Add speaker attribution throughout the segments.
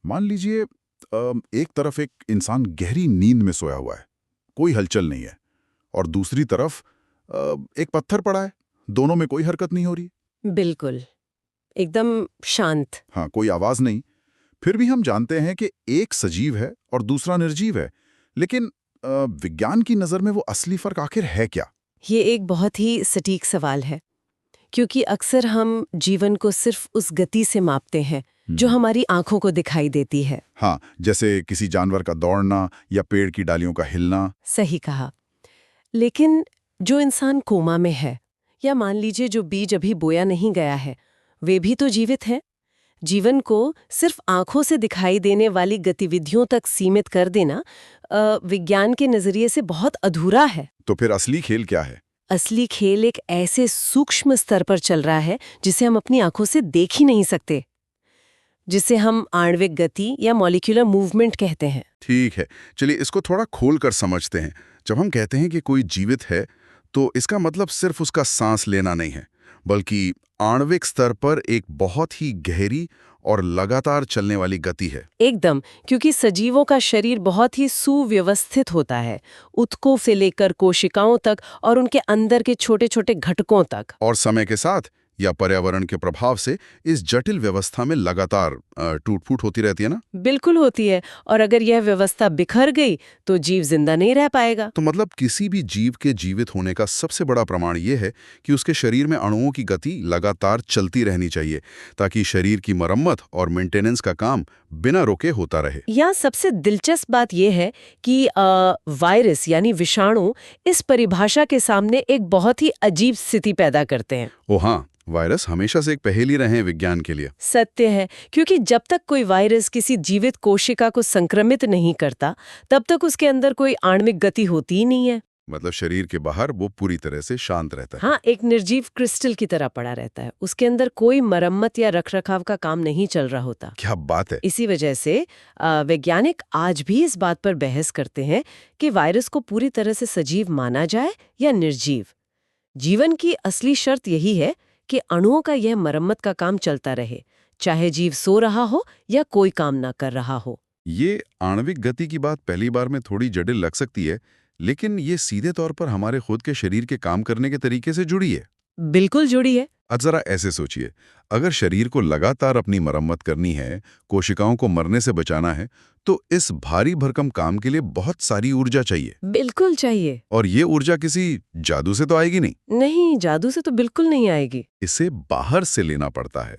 Speaker 1: मान लीजिए एक तरफ एक इंसान गहरी नींद में सोया हुआ है, कोई हलचल नहीं है, और दूसरी तरफ एक पत्थर पड़ा है, दोनों में कोई हरकत नहीं हो रही।
Speaker 2: बिल्कुल, एकदम शांत।
Speaker 1: हाँ, कोई आवाज नहीं। फिर भी हम जानते हैं कि एक सजीव है और दूसरा निर्जीव है। लेकिन विज्ञान की नज़र में वो असली फर्क आखिर है क्या?
Speaker 2: ये एक बहुत ही सटीक सवाल है, क्योंकि अक्सर हम जीवन को सिर्फ उस गति से मापते हैं जो हमारी आंखों को दिखाई देती है।
Speaker 1: हाँ, जैसे किसी जानवर का दौड़ना या पेड़ की डालियों का हिलना।
Speaker 2: सही कहा। लेकिन जो इंसान कोमा में है, या मान लीजिए जो बीज अभी बोया नहीं गया है, वे भी तो जीवित हैं। जीवन को सिर्फ आंखों से दिखाई देने वाली गतिविधियों तक सीमित कर देना विज्ञान के नजरिए से बहुत अधूरा है।
Speaker 1: तो फिर असली खेल क्या है?
Speaker 2: असली खेल एक ऐसे सूक्ष्म स्तर पर चल रहा है जिसे हम अपनी आंखों से देख ही नहीं सकते, जिसे हम आणविक गति या मॉलिक्यूलर मूवमेंट कहते हैं।
Speaker 1: ठीक है, चलिए इसको थोड़ा खोल कर समझते हैं। जब हम कहते हैं कि कोई जीवित है, तो इसका मतलब सिर्फ उसका सांस लेना नहीं है, बल्कि आणविक स्तर पर एक बहुत ही गहरी और लगातार चलने वाली गति है।
Speaker 2: एकदम, क्योंकि सजीवों का शरीर बहुत ही सुव्यवस्थित होता है, ऊतकों से लेकर कोशिकाओं तक और उनके अंदर के छोटे छोटे घटकों तक।
Speaker 1: और समय के साथ या पर्यावरण के प्रभाव से इस जटिल व्यवस्था में लगातार टूट-फूट होती रहती है ना?
Speaker 2: बिल्कुल होती है, और अगर यह व्यवस्था बिखर गई तो जीव जिंदा नहीं रह पाएगा।
Speaker 1: तो मतलब किसी भी जीव के जीवित होने का सबसे बड़ा प्रमाण ये है कि उसके शरीर में अणुओं की गति लगातार चलती रहनी चाहिए, ताकि शरीर की मरम्मत और मेंटेनेंस का काम बिना रोके होता रहे।
Speaker 2: यहाँ सबसे दिलचस्प बात यह है कि वायरस यानी विषाणु इस परिभाषा के सामने एक बहुत ही अजीब स्थिति पैदा करते हैं।
Speaker 1: ओ हाँ, वायरस हमेशा से एक पहेली रहे हैं विज्ञान के लिए।
Speaker 2: सत्य है, क्योंकि जब तक कोई वायरस किसी जीवित कोशिका को संक्रमित नहीं करता, तब तक उसके अंदर कोई आणविक गति होती ही नहीं है।
Speaker 1: मतलब शरीर के बाहर वो पूरी तरह से शांत रहता है।
Speaker 2: हाँ, एक निर्जीव क्रिस्टल की तरह पड़ा रहता है। उसके अंदर कोई मरम्मत या रखरखाव का काम नहीं चल रहा होता।
Speaker 1: क्या बात है!
Speaker 2: इसी वजह से वैज्ञानिक आज भी इस बात पर बहस करते हैं कि वायरस को पूरी तरह से सजीव माना जाए या निर्जीव। जीवन की असली शर्त यही है कि अणुओं का यह मरम्मत का काम चलता रहे, चाहे जीव सो रहा हो या कोई काम ना कर रहा हो।
Speaker 1: ये आणविक गति की बात पहली बार में थोड़ी जटिल लग सकती है, लेकिन ये सीधे तौर पर हमारे खुद के शरीर के काम करने के तरीके से जुड़ी है।
Speaker 2: बिल्कुल जुड़ी है।
Speaker 1: अब जरा ऐसे सोचिए, अगर शरीर को लगातार अपनी मरम्मत करनी है, कोशिकाओं को मरने से बचाना है, तो इस भारी भरकम काम के लिए बहुत सारी ऊर्जा चाहिए।
Speaker 2: बिल्कुल चाहिए।
Speaker 1: और ये ऊर्जा किसी जादू से तो आएगी नहीं।
Speaker 2: नहीं, जादू से तो बिल्कुल नहीं आएगी।
Speaker 1: इसे बाहर से लेना पड़ता है,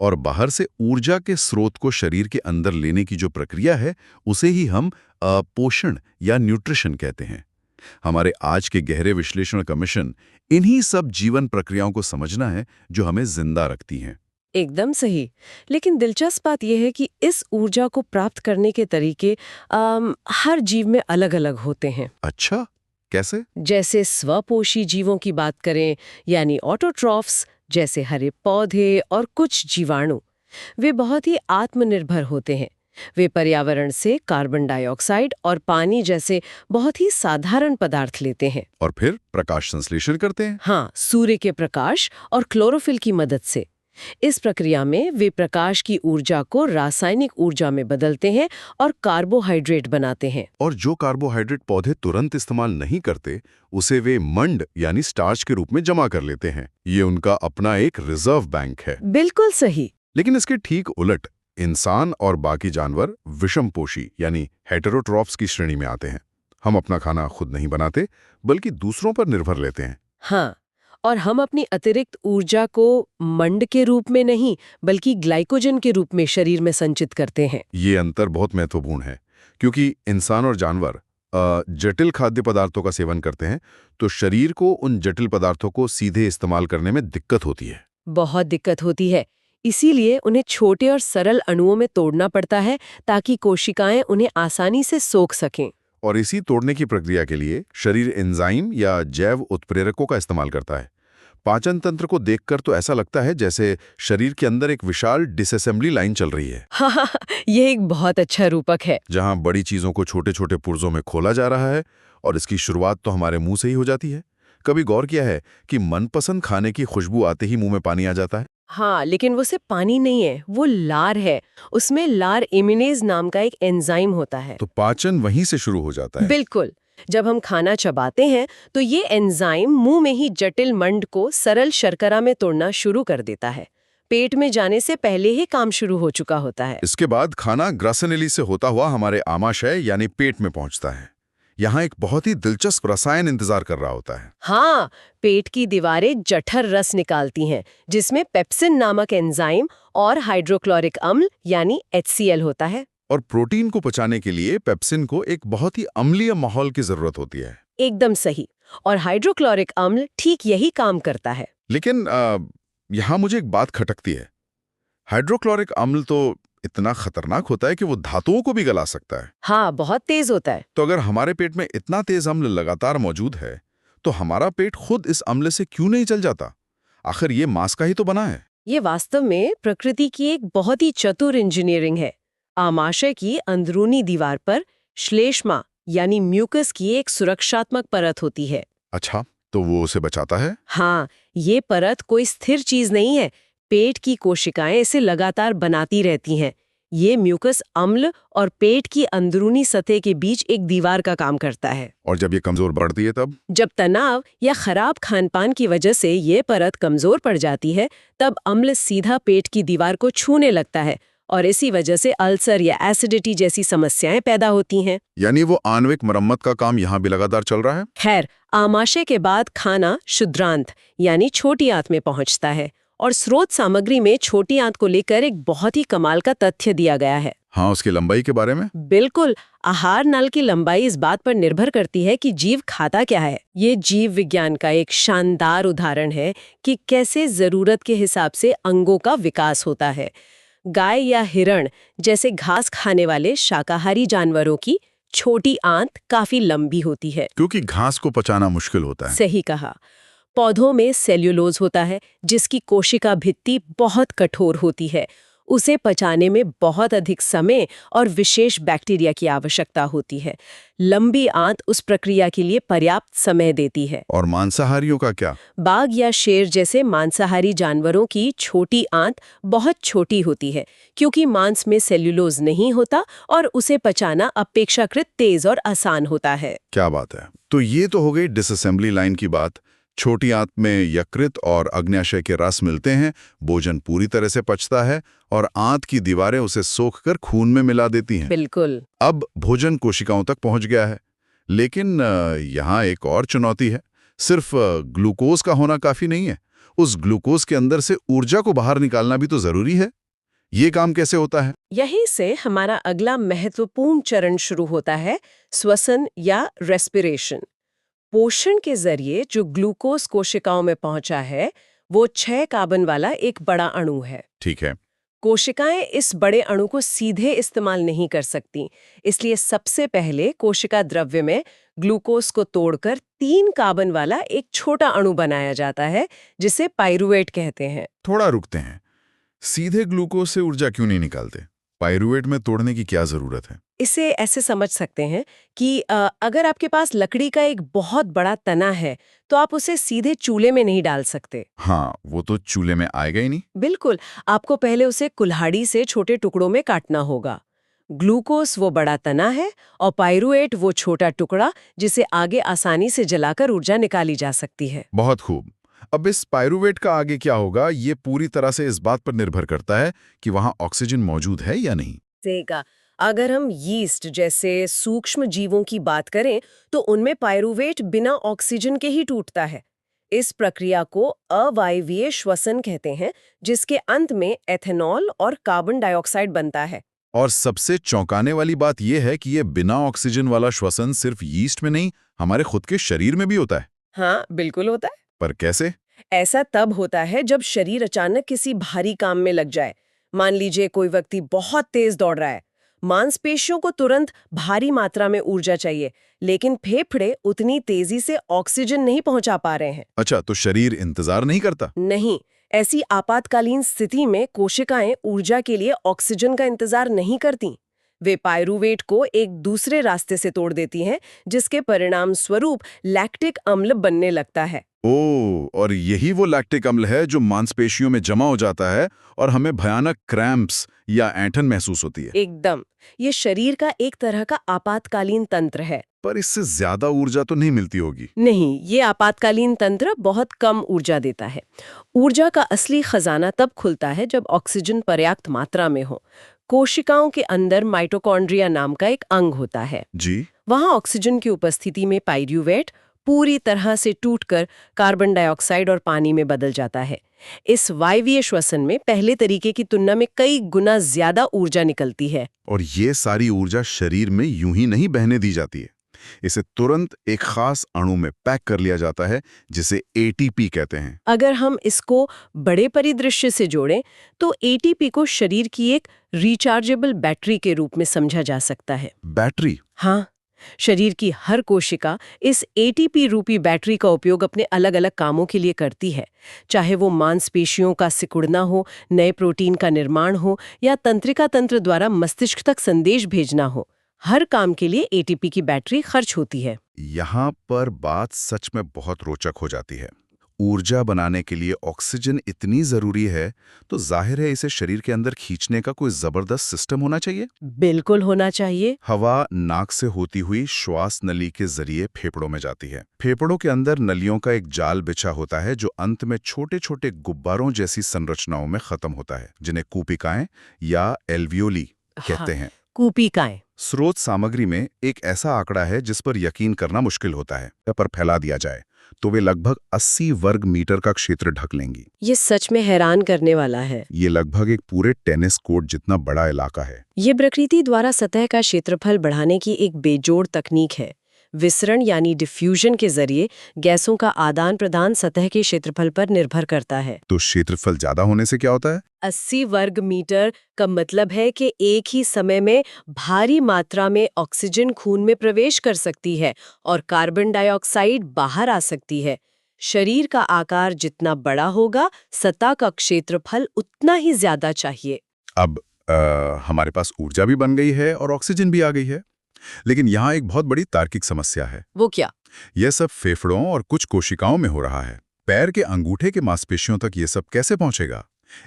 Speaker 1: और बाहर से ऊर्जा के स्रोत को शरीर के अंदर लेने की जो प्रक्रिया है, उसे ही हम पोषण या न्यूट्रिशन कहते हैं। हमारे आज के गहरे विश्लेषण का मिशन इन्हीं सब जीवन प्रक्रियाओं को समझना है जो हमें जिंदा रखती हैं।
Speaker 2: एकदम सही। लेकिन दिलचस्प बात यह है कि इस ऊर्जा को प्राप्त करने के तरीके हर जीव में अलग-अलग होते हैं।
Speaker 1: अच्छा, कैसे?
Speaker 2: जैसे स्वपोषी जीवों की बात करें, यानी ऑटोट्रॉफ्स, जैसे हरे पौधे और कुछ जीवाणु, वे बहुत ही आत्मनिर्भर होते हैं। वे पर्यावरण से कार्बन डाइऑक्साइड और पानी जैसे बहुत ही साधारण पदार्थ लेते हैं
Speaker 1: और फिर प्रकाश संश्लेषण करते हैं।
Speaker 2: हाँ, सूर्य के प्रकाश और क्लोरोफिल की मदद से। इस प्रक्रिया में वे प्रकाश की ऊर्जा को रासायनिक ऊर्जा में बदलते हैं और कार्बोहाइड्रेट बनाते हैं।
Speaker 1: और जो कार्बोहाइड्रेट पौधे तुरंत इस्तेमाल नहीं करते, उसे वे मंड यानी स्टार्च के रूप में जमा कर लेते हैं। ये उनका अपना एक रिजर्व बैंक है।
Speaker 2: बिल्कुल सही।
Speaker 1: लेकिन इसके ठीक उलट इंसान और बाकी जानवर विषमपोषी यानी हेटेरोट्रॉफ्स की श्रेणी में आते हैं। हम अपना खाना खुद नहीं बनाते, बल्कि दूसरों पर निर्भर लेते हैं।
Speaker 2: हाँ, और हम अपनी अतिरिक्त ऊर्जा को मंड के रूप में नहीं, बल्कि ग्लाइकोजन के रूप में शरीर में संचित करते हैं।
Speaker 1: ये अंतर बहुत महत्वपूर्ण है, क्योंकि इंसान और जानवर जटिल खाद्य पदार्थों का सेवन करते हैं, तो शरीर को उन जटिल पदार्थों को सीधे इस्तेमाल करने में दिक्कत होती है।
Speaker 2: बहुत दिक्कत होती है। इसीलिए उन्हें छोटे और सरल अणुओं में तोड़ना पड़ता है, ताकि कोशिकाएं उन्हें आसानी से सोख सकें।
Speaker 1: और इसी तोड़ने की प्रक्रिया के लिए शरीर एंजाइम या जैव उत्प्रेरकों का इस्तेमाल करता है। पाचन तंत्र को देखकर तो ऐसा लगता है जैसे शरीर के अंदर एक विशाल डिसअसेंबली लाइन चल रही है।
Speaker 2: हाँ, ये एक बहुत अच्छा रूपक है,
Speaker 1: जहां बड़ी चीजों को छोटे छोटे पुर्जों में खोला जा रहा है, और इसकी शुरुआत तो हमारे मुंह से ही हो जाती है। कभी गौर किया है कि मनपसंद खाने की खुशबू आते ही मुंह में पानी आ जाता है?
Speaker 2: हाँ, लेकिन वो सिर्फ पानी नहीं है, वो लार है। उसमें लार एमिनेज नाम का एक एंजाइम होता है।
Speaker 1: तो पाचन वहीं से शुरू हो जाता है।
Speaker 2: बिल्कुल। जब हम खाना चबाते हैं तो ये एंजाइम मुंह में ही जटिल मंड को सरल शर्करा में तोड़ना शुरू कर देता है। पेट में जाने से पहले ही काम शुरू हो चुका होता है।
Speaker 1: इसके बाद खाना ग्रासनली से होता हुआ हमारे आमाशय यानी पेट में पहुंचता है। यहाँ एक बहुत ही दिलचस्प रसायन इंतजार कर रहा होता है।
Speaker 2: हाँ, पेट की दीवारें जठर रस निकालती हैं, जिसमें पेप्सिन नामक एंजाइम और हाइड्रोक्लोरिक अम्ल यानी HCl होता है।
Speaker 1: और प्रोटीन को पचाने के लिए पेप्सिन को एक बहुत ही अम्लीय माहौल की जरूरत होती है।
Speaker 2: एकदम सही। और हाइड्रोक्लोरिक अम्ल ठीक यही काम करता है।
Speaker 1: लेकिन यहाँ मुझे एक बात खटकती है। हाइड्रोक्लोरिक अम्ल तो इतना खतरनाक होता है कि वो धातुओं को भी गला सकता है।
Speaker 2: हाँ, बहुत तेज होता है।
Speaker 1: तो अगर हमारे पेट में इतना तेज अम्ल लगातार मौजूद है, तो हमारा पेट खुद इस अम्ल से क्यों नहीं जल जाता? आखिर ये मांस का ही तो बना है।
Speaker 2: ये वास्तव में प्रकृति की एक बहुत ही चतुर इंजीनियरिंग है। आमाशय की अंदरूनी दीवार पर श्लेष्मा यानी म्यूकस की एक सुरक्षात्मक परत होती है।
Speaker 1: अच्छा, तो वो उसे बचाता है?
Speaker 2: हाँ, ये परत कोई स्थिर चीज नहीं है। पेट की कोशिकाएं इसे लगातार बनाती रहती हैं। ये म्यूकस अम्ल और पेट की अंदरूनी सतह के बीच एक दीवार का काम करता है।
Speaker 1: और जब ये कमजोर बढ़ती है तब?
Speaker 2: जब तनाव या खराब खानपान की वजह से ये परत कमजोर पड़ जाती है, तब अम्ल सीधा पेट की दीवार को छूने लगता है और इसी वजह से अल्सर या एसिडिटी जैसी समस्याएं पैदा होती हैं।
Speaker 1: यानी वो आणविक मरम्मत का काम यहाँ भी लगातार चल रहा है?
Speaker 2: खैर, आमाशय के बाद खाना शुद्रांत यानी छोटी आंत में पहुंचता है और स्रोत सामग्री में छोटी आंत को लेकर एक बहुत ही कमाल का तथ्य दिया गया है।
Speaker 1: हाँ, उसकी लंबाई के बारे में?
Speaker 2: बिल्कुल। आहार नल की लंबाई इस बात पर निर्भर करती है कि जीव खाता क्या है। ये जीव विज्ञान का एक शानदार उदाहरण है कि कैसे जरूरत के हिसाब से अंगों का विकास होता है। गाय या हिरण जैसे घास खाने वाले शाकाहारी जानवरों की छोटी आंत काफी लंबी होती है।
Speaker 1: क्योंकि घास को पचाना मुश्किल होता है।
Speaker 2: सही कहा। पौधों में सेल्यूलोज होता है, जिसकी कोशिका भित्ति बहुत कठोर होती है। उसे पचाने में बहुत अधिक समय और विशेष बैक्टीरिया की आवश्यकता होती है। लंबी आंत उस प्रक्रिया के लिए पर्याप्त समय देती है।
Speaker 1: और मांसाहारियों का क्या?
Speaker 2: बाघ या शेर जैसे मांसाहारी जानवरों की छोटी आंत बहुत छोटी होती है, क्योंकि मांस में सेल्यूलोज नहीं होता और उसे पचाना अपेक्षाकृत तेज और आसान होता है।
Speaker 1: क्या बात है। तो ये तो हो गई डिसअसेंबली लाइन की बात। छोटी आंत में यकृत और अग्न्याशय के रस मिलते हैं, भोजन पूरी तरह से पचता है और आंत की दीवारें उसे सोखकर खून में मिला देती हैं।
Speaker 2: बिल्कुल।
Speaker 1: अब भोजन कोशिकाओं तक पहुंच गया है। लेकिन यहाँ एक और चुनौती है। सिर्फ ग्लूकोज का होना काफी नहीं है। उस ग्लूकोज के अंदर से ऊर्जा को बाहर निकालना भी तो जरूरी है। ये काम कैसे होता है?
Speaker 2: यहीं से हमारा अगला महत्वपूर्ण चरण शुरू होता है, श्वसन या रेस्पिरेशन। पोषण के जरिए जो ग्लूकोज कोशिकाओं में पहुंचा है, वो 6 कार्बन वाला एक बड़ा अणु है।
Speaker 1: ठीक है।
Speaker 2: कोशिकाएं इस बड़े अणु को सीधे इस्तेमाल नहीं कर सकती, इसलिए सबसे पहले कोशिका द्रव्य में ग्लूकोज को तोड़कर 3 कार्बन वाला एक छोटा अणु बनाया जाता है, जिसे पाइरूवेट कहते हैं।
Speaker 1: थोड़ा रुकते हैं। सीधे ग्लूकोज से ऊर्जा क्यों नहीं निकालते? पाइरूवेट में तोड़ने की क्या जरूरत है?
Speaker 2: इसे ऐसे समझ सकते हैं कि अगर आपके पास लकड़ी का एक बहुत बड़ा तना है, तो आप उसे सीधे चूल्हे में नहीं डाल सकते।
Speaker 1: हाँ, वो तो चूल्हे में आएगा ही नहीं।
Speaker 2: बिल्कुल, आपको पहले उसे कुल्हाड़ी से छोटे टुकड़ों में काटना होगा। ग्लूकोज वो बड़ा तना है और पाइरूवेट वो छोटा टुकड़ा, जिसे आगे आसानी से जलाकर ऊर्जा निकाली जा सकती है।
Speaker 1: बहुत खूब। अब इस पाइरूवेट का आगे क्या होगा, ये पूरी तरह से इस बात पर निर्भर करता है कि वहाँ ऑक्सीजन मौजूद है या नहीं।
Speaker 2: सेगा, अगर हम यीस्ट जैसे सूक्ष्म जीवों की बात करें, तो उनमें पाइरूवेट बिना ऑक्सीजन के ही टूटता है। इस प्रक्रिया को अवायवीय श्वसन कहते हैं, जिसके अंत में एथेनॉल और कार्बन डाइऑक्साइड बनता है।
Speaker 1: और सबसे चौंकाने वाली बात यह है कि ये बिना ऑक्सीजन वाला श्वसन सिर्फ यीस्ट में नहीं, हमारे खुद के शरीर में भी होता है।
Speaker 2: हाँ, बिल्कुल होता है।
Speaker 1: पर कैसे?
Speaker 2: ऐसा तब होता है जब शरीर अचानक किसी भारी काम में लग जाए। मान लीजिए कोई व्यक्ति बहुत तेज दौड़ रहा है। मांसपेशियों को तुरंत भारी मात्रा में ऊर्जा चाहिए, लेकिन फेफड़े उतनी तेजी से ऑक्सीजन नहीं पहुंचा पा रहे हैं।
Speaker 1: अच्छा, तो शरीर इंतजार नहीं करता?
Speaker 2: नहीं, ऐसी आपातकालीन स्थिति में कोशिकाएं ऊर्जा के लिए ऑक्सीजन का इंतजार नहीं करती। वे पायरूवेट को एक दूसरे रास्ते से तोड़ देती हैं, जिसके परिणाम स्वरूप लैक्टिक अम्ल बनने लगता है।
Speaker 1: ओह, और यही वो लैक्टिक अम्ल है जो मांसपेशियों में जमा हो जाता है और हमें भयानक क्रैम्प्स या ऐंठन महसूस होती है।
Speaker 2: एकदम। ये शरीर का एक तरह का आपातकालीन तंत्र है।
Speaker 1: पर इससे ज्यादा ऊर्जा तो नहीं मिलती होगी।
Speaker 2: नहीं, ये आपातकालीन तंत्र बहुत कम ऊर्जा देता है। ऊर्जा का असली खजाना तब खुलता है जब ऑक्सीजन पर्याप्त मात्रा में हो। कोशिकाओं के अंदर माइटोकॉन्ड्रिया नाम का एक अंग होता है।
Speaker 1: जी।
Speaker 2: वहाँ ऑक्सीजन की उपस्थिति में पायरूवेट पूरी तरह से टूटकर कार्बन डाइऑक्साइड और पानी में बदल जाता है। इस वायवीय श्वसन में पहले तरीके की तुलना में कई गुना ज्यादा ऊर्जा निकलती है।
Speaker 1: और ये सारी ऊर्जा शरीर में यूं ही नहीं बहने दी जाती है। इसे तुरंत एक खास अणु में पैक कर लिया जाता है, जिसे एटीपी कहते हैं।
Speaker 2: अगर हम इसको बड़े परिदृश्य से जोड़ें तो एटीपी को शरीर की एक रिचार्जेबल बैटरी के रूप में समझा जा सकता है।
Speaker 1: बैटरी?
Speaker 2: हाँ, शरीर की हर कोशिका इस एटीपी रूपी बैटरी का उपयोग अपने अलग-अलग कामों के लिए करती है। चाहे वो मांसपेशियों का सिकुड़ना हो, नए प्रोटीन का निर्माण हो या तंत्रिका तंत्र द्वारा मस्तिष्क तक संदेश भेजना हो, हर काम के लिए एटीपी की बैटरी खर्च होती है।
Speaker 1: यहाँ पर बात सच में बहुत रोचक हो जाती है। ऊर्जा बनाने के लिए ऑक्सीजन इतनी जरूरी है, तो जाहिर है इसे शरीर के अंदर खींचने का कोई जबरदस्त सिस्टम होना चाहिए।
Speaker 2: बिल्कुल होना चाहिए।
Speaker 1: हवा नाक से होती हुई श्वास नली के जरिए फेफड़ों में जाती है। फेफड़ों के अंदर नलियों का एक जाल बिछा होता है जो अंत में छोटे छोटे गुब्बारों जैसी संरचनाओं में खत्म होता है, जिन्हें कूपिकाएं या एल्वियोली कहते हैं।
Speaker 2: कूपिकाएं।
Speaker 1: स्रोत सामग्री में एक ऐसा आंकड़ा है जिस पर यकीन करना मुश्किल होता है, पर फैला दिया जाए तो वे लगभग 80 वर्ग मीटर का क्षेत्र ढक लेंगी।
Speaker 2: ये सच में हैरान करने वाला है।
Speaker 1: ये लगभग एक पूरे टेनिस कोर्ट जितना बड़ा इलाका है।
Speaker 2: ये प्रकृति द्वारा सतह का क्षेत्रफल बढ़ाने की एक बेजोड़ तकनीक है। विसरण यानी डिफ्यूजन के जरिए गैसों का आदान प्रदान सतह के क्षेत्रफल पर निर्भर करता है।
Speaker 1: तो क्षेत्रफल ज्यादा होने से क्या होता है?
Speaker 2: 80 वर्ग मीटर का मतलब है कि एक ही समय में भारी मात्रा में ऑक्सीजन खून में प्रवेश कर सकती है और कार्बन डाइऑक्साइड बाहर आ सकती है। शरीर का आकार जितना बड़ा होगा, सतह का क्षेत्रफल उतना ही ज्यादा चाहिए।
Speaker 1: अब हमारे पास ऊर्जा भी बन गई है और ऑक्सीजन भी आ गई है, लेकिन यहाँ एक बहुत बड़ी तार्किक समस्या है।
Speaker 2: वो क्या?
Speaker 1: यह सब फेफड़ों और कुछ कोशिकाओं में हो रहा है। पैर के अंगूठे के मांसपेशियों तक ये सब कैसे पहुंचेगा?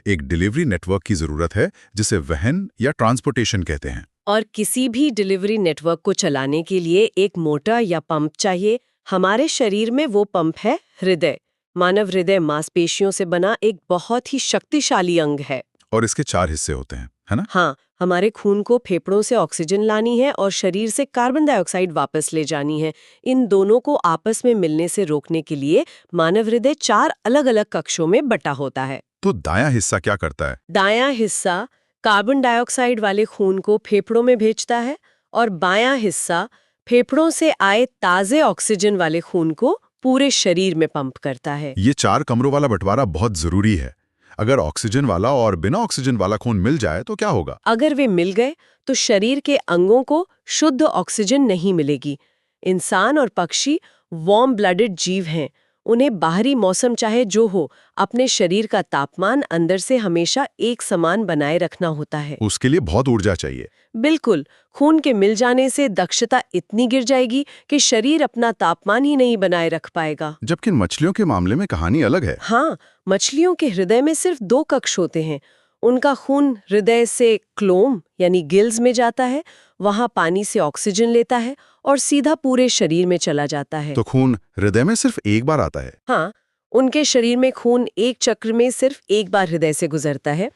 Speaker 1: एक डिलीवरी नेटवर्क की जरूरत है, जिसे वहन या ट्रांसपोर्टेशन कहते हैं।
Speaker 2: और किसी भी डिलीवरी नेटवर्क को चलाने के लिए एक मोटर या पंप चाहिए। हमारे शरीर में वो पंप है हृदय। मानव हृदय मांसपेशियों से बना एक बहुत ही शक्तिशाली अंग है।
Speaker 1: और इसके 4 हिस्से होते हैं, है ना?
Speaker 2: हाँ, हमारे खून को फेफड़ों से ऑक्सीजन लानी है और शरीर से कार्बन डाइऑक्साइड वापस ले जानी है। इन दोनों को आपस में मिलने से रोकने के लिए मानव हृदय 4 अलग-अलग कक्षों में बटा होता है।
Speaker 1: तो दायां हिस्सा क्या करता है?
Speaker 2: दायां हिस्सा कार्बन डाइऑक्साइड वाले खून को फेफड़ों में भेजता है और बायां हिस्सा फेफड़ों से आए ताजे ऑक्सीजन वाले खून को पूरे शरीर में पंप करता है।
Speaker 1: ये 4 कमरों वाला बंटवारा बहुत जरूरी है। अगर ऑक्सीजन वाला और बिना ऑक्सीजन वाला खून मिल जाए तो क्या होगा?
Speaker 2: अगर वे मिल गए तो शरीर के अंगों को शुद्ध ऑक्सीजन नहीं मिलेगी। इंसान और पक्षी वार्म ब्लडेड जीव हैं। उन्हें बाहरी मौसम चाहे जो हो, अपने शरीर का तापमान अंदर से हमेशा एक समान बनाए रखना होता है।
Speaker 1: उसके लिए बहुत ऊर्जा चाहिए।
Speaker 2: बिल्कुल। खून के मिल जाने से दक्षता इतनी गिर जाएगी कि शरीर अपना तापमान ही नहीं बनाए रख पाएगा।
Speaker 1: जबकि मछलियों के मामले में कहानी अलग है।
Speaker 2: हाँ, मछलियों के हृदय में सिर्फ 2 कक्ष होते हैं। उनका खून हृदय से क्लोम यानी गिल्स में जाता है, वहां पानी से ऑक्सीजन लेता है और सीधा पूरे शरीर में चला जाता है।
Speaker 1: तो खून हृदय में सिर्फ एक बार आता है?
Speaker 2: हाँ, उनके शरीर में खून एक चक्र में सिर्फ एक बार हृदय से गुजरता है,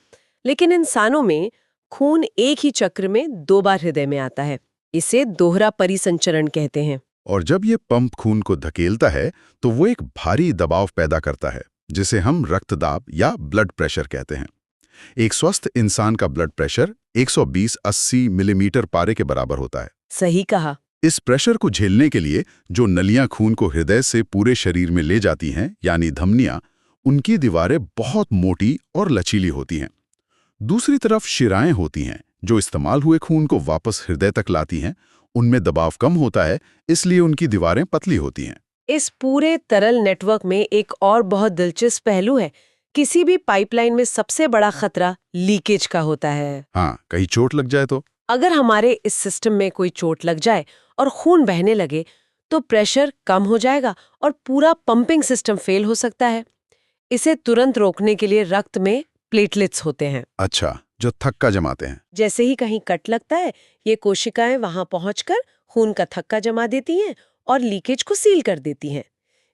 Speaker 2: लेकिन इंसानों में खून एक ही चक्र में 2 बार हृदय में आता है। इसे दोहरा परिसंचरण कहते हैं।
Speaker 1: और जब ये पंप खून को धकेलता है तो वो एक भारी दबाव पैदा करता है, जिसे हम रक्तदाब या ब्लड प्रेशर कहते हैं। एक स्वस्थ इंसान का ब्लड प्रेशर 120-80 मिलीमीटर पारे के बराबर होता है।
Speaker 2: सही कहा।
Speaker 1: इस प्रेशर को झेलने के लिए जो नलियां खून को हृदय से पूरे शरीर में ले जाती हैं, यानी धमनियां, उनकी दीवारें बहुत मोटी और लचीली होती हैं। दूसरी तरफ शिराएं होती हैं जो इस्तेमाल हुए खून को वापस हृदय तक लाती हैं। उनमें दबाव कम होता है, इसलिए उनकी दीवारें पतली होती हैं।
Speaker 2: इस पूरे तरल नेटवर्क में एक और बहुत दिलचस्प पहलू है। किसी भी पाइपलाइन में सबसे बड़ा खतरा लीकेज का होता है।
Speaker 1: हाँ, कहीं चोट लग जाए तो
Speaker 2: अगर हमारे इस सिस्टम में कोई चोट लग जाए और खून बहने लगे तो प्रेशर कम हो जाएगा और पूरा पंपिंग सिस्टम फेल हो सकता है। इसे तुरंत रोकने के लिए रक्त में प्लेटलेट्स होते हैं।
Speaker 1: अच्छा, जो थक्का जमाते हैं।
Speaker 2: जैसे ही कहीं कट लगता है, ये कोशिकाएं वहां पहुंचकर खून का थक्का जमा देती हैं और लीकेज को सील कर देती हैं।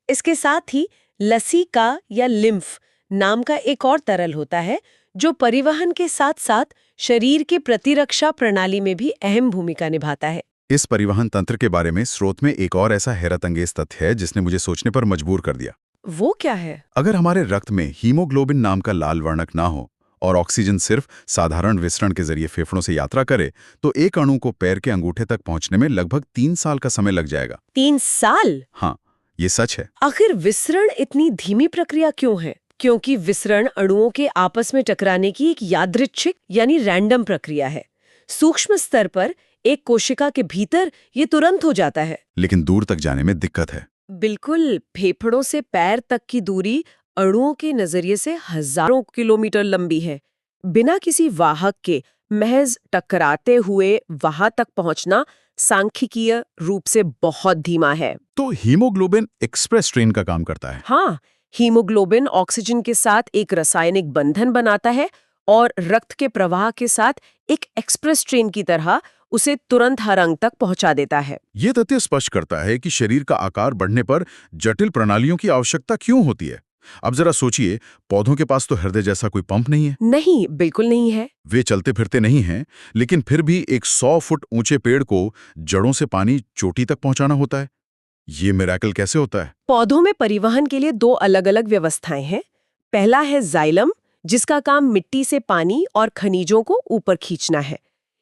Speaker 2: इसके साथ ही लसीका या लिम्फ नाम का एक और तरल होता है जो परिवहन के साथ साथ शरीर के प्रतिरक्षा प्रणाली में भी अहम भूमिका निभाता है।
Speaker 1: इस परिवहन तंत्र के बारे में स्रोत में एक और ऐसा हैरतअंगेज तथ्य है जिसने मुझे सोचने पर मजबूर कर दिया।
Speaker 2: वो क्या है?
Speaker 1: अगर हमारे रक्त में हीमोग्लोबिन नाम का लाल वर्णक ना हो और ऑक्सीजन सिर्फ साधारण विसरण के जरिए फेफड़ों से यात्रा करे, तो एक अणु को पैर के अंगूठे तक पहुंचने में लगभग 3 साल का समय लग जाएगा।
Speaker 2: 3 साल?
Speaker 1: हाँ, ये सच है।
Speaker 2: आखिर विसरण इतनी धीमी प्रक्रिया क्यों है? क्योंकि विसरण अणुओं के आपस में टकराने की एक यादृच्छिक यानी रैंडम प्रक्रिया है। सूक्ष्म स्तर पर एक कोशिका के भीतर ये तुरंत हो जाता है,
Speaker 1: लेकिन दूर तक जाने में दिक्कत है।
Speaker 2: बिल्कुल। फेफड़ों से पैर तक की दूरी अणुओं के नजरिए से हजारों किलोमीटर लंबी है। बिना किसी वाहक के महज टकराते हुए वहां तक पहुंचना सांख्यिकीय रूप से बहुत धीमा है।
Speaker 1: तो हीमोग्लोबिन एक्सप्रेस ट्रेन का काम करता है।
Speaker 2: हाँ, हीमोग्लोबिन ऑक्सीजन के साथ एक रासायनिक बंधन बनाता है और रक्त के प्रवाह के साथ एक एक्सप्रेस ट्रेन की तरह उसे तुरंत हर अंग तक पहुंचा देता है।
Speaker 1: ये तथ्य स्पष्ट करता है कि शरीर का आकार बढ़ने पर जटिल प्रणालियों की आवश्यकता क्यों होती है। अब जरा सोचिए, पौधों के पास तो हृदय जैसा कोई पंप नहीं है।
Speaker 2: नहीं, बिल्कुल नहीं है।
Speaker 1: वे चलते फिरते नहीं हैं, लेकिन फिर भी एक 100 फुट ऊंचे पेड़ को जड़ों से पानी चोटी तक पहुंचाना होता है। ये मिरेकल कैसे होता है?
Speaker 2: पौधों में परिवहन के लिए 2 अलग-अलग व्यवस्थाएं हैं। पहला है जाइलम, जिसका काम मिट्टी से पानी और खनिजों को ऊपर खींचना है।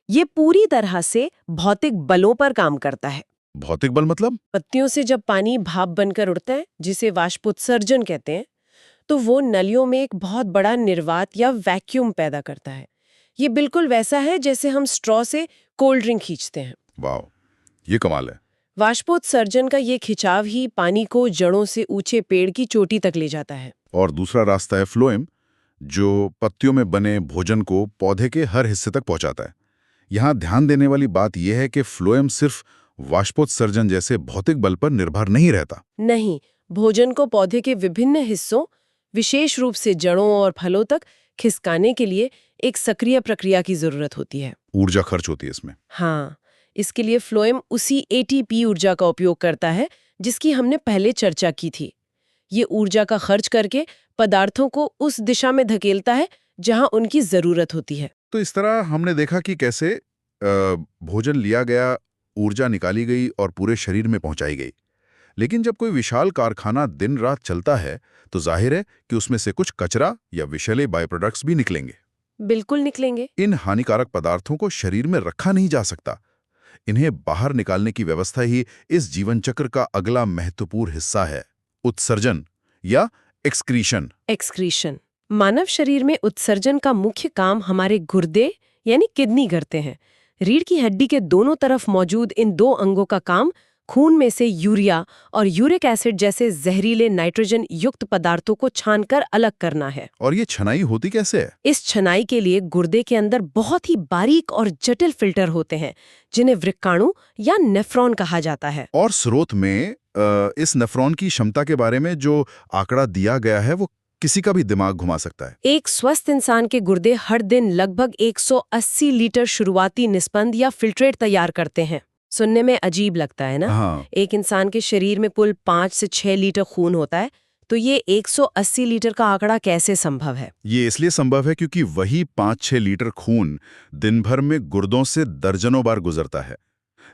Speaker 2: ये पूरी तरह से भौतिक बलों पर काम करता है।
Speaker 1: भौतिक बल मतलब?
Speaker 2: पत्तियों से जब पानी भाप बनकर उड़ता है, जिसे वाष्पोत्सर्जन कहते हैं, तो वो नलियों में एक बहुत बड़ा निर्वात या वैक्यूम पैदा करता है। ये बिल्कुल वैसा है जैसे हम स्ट्रॉ से कोल्ड ड्रिंक खींचते हैं।
Speaker 1: वाह, ये कमाल है।
Speaker 2: वाष्पोत्सर्जन का ये खिंचाव ही पानी को जड़ों से ऊंचे पेड़ की चोटी तक ले जाता है।
Speaker 1: और दूसरा रास्ता है फ्लोएम, जो पत्तियों में बने भोजन को पौधे के हर हिस्से तक पहुंचाता है। यहाँ ध्यान देने वाली बात यह है कि फ्लोएम सिर्फ वाष्पोत्सर्जन जैसे भौतिक बल पर निर्भर नहीं रहता।
Speaker 2: नहीं, भोजन को पौधे के विभिन्न हिस्सों, विशेष रूप से जड़ों और फलों तक खिसकाने के लिए एक सक्रिय प्रक्रिया की जरूरत होती है।
Speaker 1: ऊर्जा खर्च होती है इसमें।
Speaker 2: हाँ, इसके लिए फ्लोएम उसी एटीपी ऊर्जा का उपयोग करता है जिसकी हमने पहले चर्चा की थी। ये ऊर्जा का खर्च करके पदार्थों को उस दिशा में धकेलता है जहां उनकी जरूरत होती है।
Speaker 1: तो इस तरह हमने देखा कि कैसे भोजन लिया गया, ऊर्जा निकाली गई और पूरे शरीर में पहुंचाई गई। लेकिन जब कोई विशाल कारखाना दिन रात चलता है, तो जाहिर है कि उसमें से कुछ कचरा या विषैले बाय प्रोडक्ट्स भी निकलेंगे।
Speaker 2: बिल्कुल निकलेंगे।
Speaker 1: इन हानिकारक पदार्थों को शरीर में रखा नहीं जा सकता। इन्हें बाहर निकालने की व्यवस्था ही इस जीवन चक्र का अगला महत्वपूर्ण हिस्सा है, उत्सर्जन या एक्सक्रीशन।
Speaker 2: एक्सक्रीशन। मानव शरीर में उत्सर्जन का मुख्य काम हमारे गुर्दे यानी किडनी करते हैं। रीढ़ की हड्डी के दोनों तरफ मौजूद इन 2 अंगों का काम खून में से यूरिया और यूरिक एसिड जैसे जहरीले नाइट्रोजन युक्त पदार्थों को छानकर अलग करना है।
Speaker 1: और ये छनाई होती कैसे है?
Speaker 2: इस छनाई के लिए गुर्दे के अंदर बहुत ही बारीक और जटिल फिल्टर होते हैं, जिन्हें वृक्काणु या नेफ्रॉन कहा जाता है।
Speaker 1: और स्रोत में इस नेफ्रॉन की क्षमता के बारे में जो आंकड़ा दिया गया है, वो किसी का भी दिमाग घुमा सकता है।
Speaker 2: एक स्वस्थ इंसान के गुर्दे हर दिन लगभग 180 लीटर शुरुआती निस्पंद या फिल्ट्रेट तैयार करते हैं। सुनने में अजीब लगता है ना?
Speaker 1: हाँ।
Speaker 2: एक इंसान के शरीर में कुल 5 से 6 लीटर खून होता है, तो ये 180 लीटर का आंकड़ा कैसे संभव है?
Speaker 1: ये इसलिए संभव है क्योंकि वही 5-6 लीटर खून दिन भर में गुर्दों से दर्जनों बार गुजरता है।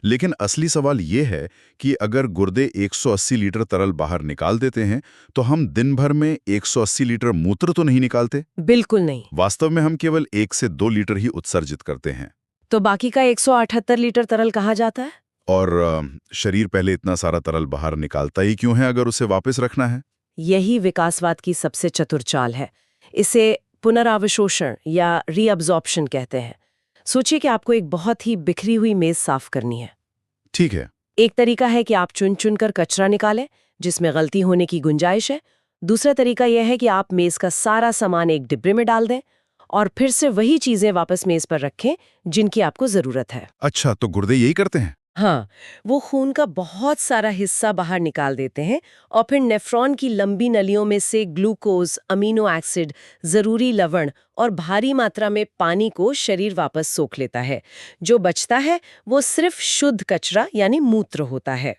Speaker 1: लेकिन असली सवाल ये है कि अगर गुर्दे 180 लीटर तरल बाहर निकाल देते हैं, तो हम दिन भर में 180 लीटर मूत्र तो नहीं निकालते।
Speaker 2: बिल्कुल नहीं।
Speaker 1: वास्तव में हम केवल 1 से 2 लीटर ही उत्सर्जित करते हैं।
Speaker 2: तो बाकी का 178 लीटर तरल कहाँ जाता है?
Speaker 1: और शरीर पहले इतना सारा तरल बाहर निकालता ही क्यों है अगर उसे वापस रखना है?
Speaker 2: यही विकासवाद की सबसे चतुर चाल है। इसे पुनरावशोषण या रीअब्जॉर्प्शन कहते हैं। सोचिए कि आपको एक बहुत ही बिखरी हुई मेज साफ करनी है।
Speaker 1: ठीक है।
Speaker 2: एक तरीका है कि आप चुन चुन कर कचरा निकालें, जिसमें गलती होने की गुंजाइश है। दूसरा तरीका यह है कि आप मेज का सारा सामान एक डिब्बे में डाल दें और फिर से वही चीजें वापस मेज पर रखें जिनकी आपको जरूरत है।
Speaker 1: अच्छा, तो गुर्दे यही करते हैं?
Speaker 2: हाँ, वो खून का बहुत सारा हिस्सा बाहर निकाल देते हैं और फिर नेफ्रॉन की लंबी नलियों में से ग्लूकोज, अमीनो एसिड, जरूरी लवण और भारी मात्रा में पानी को शरीर वापस सोख लेता है। जो बचता है वो सिर्फ शुद्ध कचरा यानी मूत्र होता है।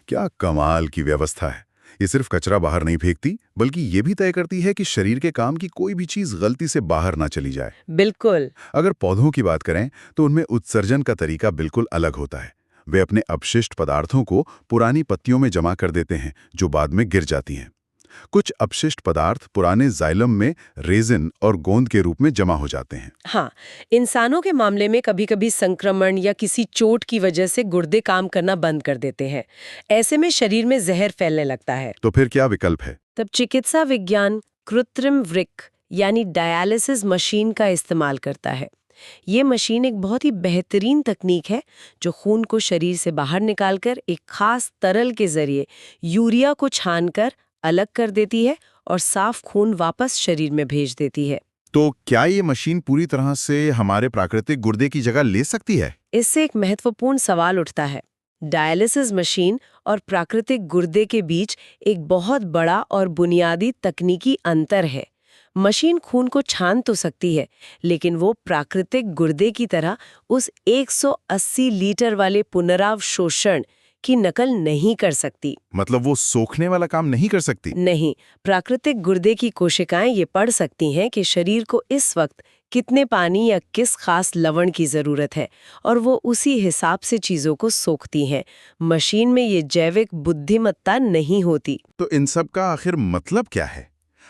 Speaker 1: क्या कमाल की व्यवस्था है। ये सिर्फ कचरा बाहर नहीं फेंकती, बल्कि ये भी तय करती है कि शरीर के काम की कोई भी चीज गलती से बाहर ना चली जाए।
Speaker 2: बिल्कुल।
Speaker 1: अगर पौधों की बात करें तो उनमें उत्सर्जन का तरीका बिल्कुल अलग होता है। वे अपने अपशिष्ट पदार्थों को पुरानी पत्तियों में जमा कर देते हैं, जो बाद में गिर जाती हैं। कुछ अपशिष्ट पदार्थ पुराने जाइलम में रेजिन और गोंद के रूप में जमा हो जाते हैं।
Speaker 2: हाँ, इंसानों के मामले में कभी-कभी संक्रमण या किसी चोट की वजह से गुर्दे काम करना बंद कर देते हैं। ऐसे में शरीर में जहर फैलने लगता है।
Speaker 1: तो फिर क्या विकल्प है?
Speaker 2: तब चिकित्सा विज्ञान कृत्रिम वृक्क यानी डायलिसिस मशीन का इस्तेमाल करता है। ये मशीन एक बहुत ही बेहतरीन तकनीक है जो खून को शरीर से बाहर निकालकर एक खास तरल के जरिए यूरिया को छानकर अलग कर देती है और साफ खून वापस शरीर में भेज देती है।
Speaker 3: तो क्या ये मशीन पूरी तरह से हमारे प्राकृतिक गुर्दे की जगह ले सकती है?
Speaker 2: इससे एक महत्वपूर्ण सवाल उठता है। डायलिसिस मशीन और प्राकृतिक गुर्दे के बीच एक बहुत बड़ा और बुनियादी तकनीकी अंतर है। मशीन खून को छान तो सकती है, लेकिन वो प्राकृतिक गुर्दे की तरह उस 180 लीटर वाले पुनरावशोषण की नकल नहीं कर सकती।
Speaker 3: मतलब वो सोखने वाला काम नहीं कर सकती?
Speaker 2: नहीं, प्राकृतिक गुर्दे की कोशिकाएं ये पढ़ सकती हैं कि शरीर को इस वक्त कितने पानी या किस खास लवण की जरूरत है और वो उसी हिसाब से चीजों को सोखती हैं। मशीन में ये जैविक बुद्धिमत्ता नहीं होती।
Speaker 3: तो इन सब का आखिर मतलब क्या है?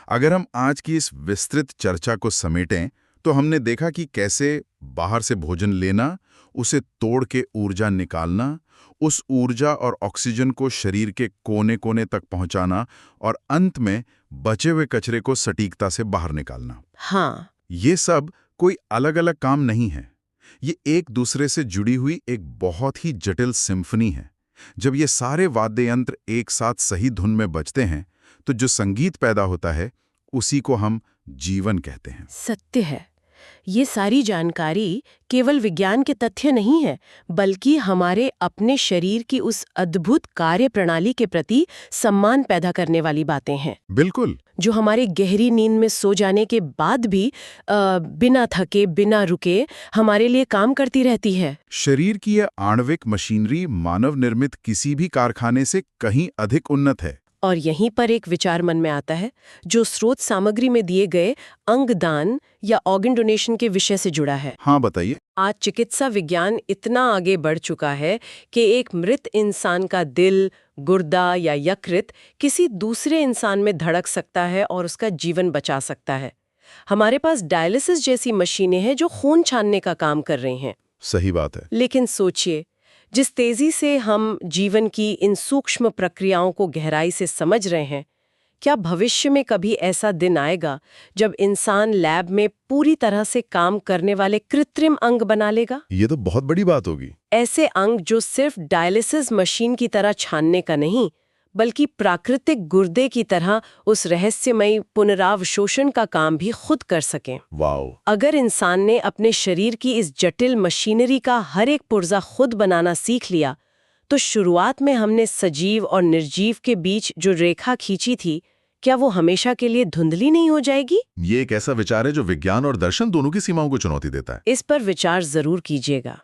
Speaker 3: अगर हम आज की इस विस्तृत चर्चा को समेटें तो हमने देखा कि कैसे बाहर से भोजन लेना, उसे तोड़ के ऊर्जा निकालना, उस ऊर्जा और ऑक्सीजन को शरीर के कोने-कोने तक पहुंचाना और अंत में बचे हुए कचरे को सटीकता से बाहर निकालना।
Speaker 2: हाँ,
Speaker 3: ये सब कोई अलग-अलग काम नहीं है। ये एक दूसरे से जुड़ी हुई एक बहुत ही जटिल सिम्फनी है। जब ये सारे वाद्य यंत्र एक साथ सही धुन में बजते हैं, तो जो संगीत पैदा होता है, उसी को हम जीवन कहते हैं।
Speaker 2: सत्य है। ये सारी जानकारी केवल विज्ञान के तथ्य नहीं है, बल्कि हमारे अपने शरीर की उस अद्भुत कार्य प्रणाली के प्रति सम्मान पैदा करने वाली बातें हैं।
Speaker 3: बिल्कुल।
Speaker 2: जो हमारे गहरी नींद में सो जाने के बाद भी बिना थके, बिना रुके हमारे लिए काम करती रहती है।
Speaker 3: शरीर की यह आणविक मशीनरी मानव निर्मित किसी भी कारखाने से कहीं अधिक उन्नत है।
Speaker 2: और यहीं पर एक विचार मन में आता है जो स्रोत सामग्री में दिए गए अंगदान या ऑर्गन डोनेशन के विषय से जुड़ा है।
Speaker 3: हाँ, बताइए।
Speaker 2: आज चिकित्सा विज्ञान इतना आगे बढ़ चुका है कि एक मृत इंसान का दिल, गुर्दा या यकृत किसी दूसरे इंसान में धड़क सकता है और उसका जीवन बचा सकता है। हमारे पास डायलिसिस जैसी मशीनें हैं जो खून छानने का काम कर रही हैं।
Speaker 3: सही बात है।
Speaker 2: लेकिन सोचिए, जिस तेजी से हम जीवन की इन सूक्ष्म प्रक्रियाओं को गहराई से समझ रहे हैं, क्या भविष्य में कभी ऐसा दिन आएगा जब इंसान लैब में पूरी तरह से काम करने वाले कृत्रिम अंग बना लेगा?
Speaker 3: ये तो बहुत बड़ी बात होगी।
Speaker 2: ऐसे अंग जो सिर्फ डायलिसिस मशीन की तरह छानने का नहीं, बल्कि प्राकृतिक गुर्दे की तरह उस रहस्यमयी पुनरावशोषण का काम भी खुद कर सकें।
Speaker 3: वाओ!
Speaker 2: अगर इंसान ने अपने शरीर की इस जटिल मशीनरी का हर एक पुर्जा खुद बनाना सीख लिया, तो शुरुआत में हमने सजीव और निर्जीव के बीच जो रेखा खींची थी, क्या वो हमेशा के लिए धुंधली नहीं हो जाएगी?
Speaker 3: ये एक ऐसा विचार है जो विज्ञान और दर्शन दोनों की सीमाओं को चुनौती देता है।
Speaker 2: इस पर विचार जरूर कीजिएगा।